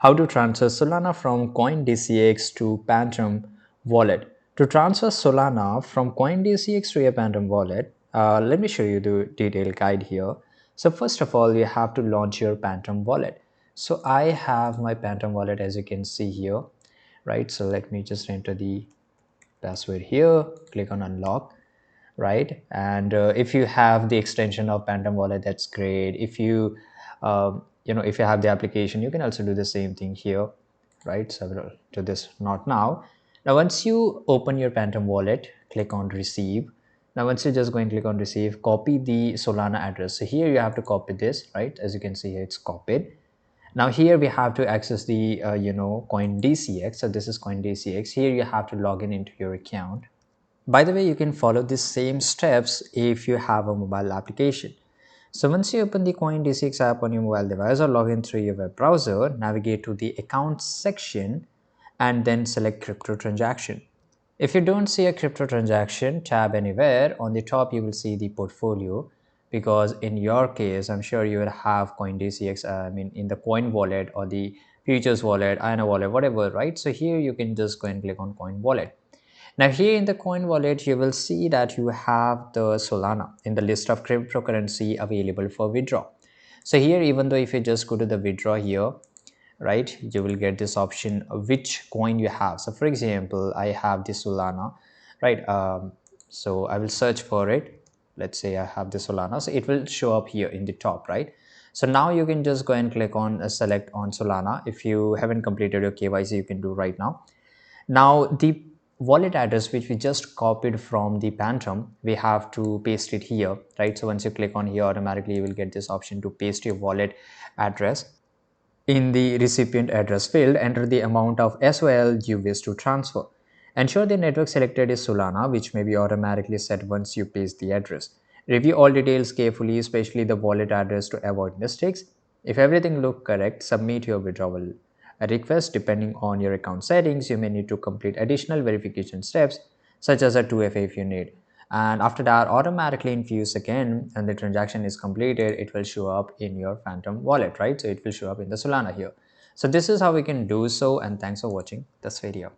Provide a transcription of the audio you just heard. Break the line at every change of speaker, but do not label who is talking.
how to transfer Solana from Coindcx to Phantom wallet. To transfer Solana from Coindcx to a Phantom wallet, let me show you the detailed guide here. So first of all, you have to launch your Phantom wallet. So I have my Phantom wallet as you can see here, right? So let me just enter the password here, click on unlock, right? And if you have the extension of Phantom wallet, that's great. If you if you have the application, you can also do the same thing here, right? So I will do this not now. Now once you open your Phantom wallet, click on receive. Now once you just go and click on receive, copy the Solana address. So here you have to copy this, right? As you can see here, it's copied. Now here we have to access the Coindcx. So this is Coindcx. Here you have to log in into your account. By the way, you can follow the same steps if you have a mobile application. So once you open the Coindcx app on your mobile device or log in through your web browser, navigate to the accounts section and then select crypto transaction. If you don't see a crypto transaction tab anywhere, on the top you will see the portfolio, because in your case, I'm sure you will have Coindcx, in the Coin wallet or the Futures wallet, INO wallet, whatever, right? So here you can just go and click on Coin wallet. Now here in the Coin wallet, you will see that you have the Solana in the list of cryptocurrency available for withdraw. So here, even though if you just go to the withdraw here, right, you will get this option of which coin you have. So for example, I have the Solana, right? So I will search for it. Let's say I have the Solana, so it will show up here in the top, right? So now you can just go and click on select on Solana. If you haven't completed your KYC, you can do right now. Now the wallet address which we just copied from the Phantom, we have to paste it here, right? So once you click on here, automatically you will get this option to paste your wallet address. In the recipient address field, enter the amount of SOL you wish to transfer. Ensure the network selected is Solana, which may be automatically set once you paste the address. Review all details carefully, especially the wallet address, to avoid mistakes. If everything looks correct, submit your withdrawal request. Depending on your account settings, you may need to complete additional verification steps, such as a 2FA if you need. And after that, automatically in few seconds and the transaction is completed, it will show up in your Phantom wallet, right? So it will show up in the Solana here. So this is how we can do so, and thanks for watching this video.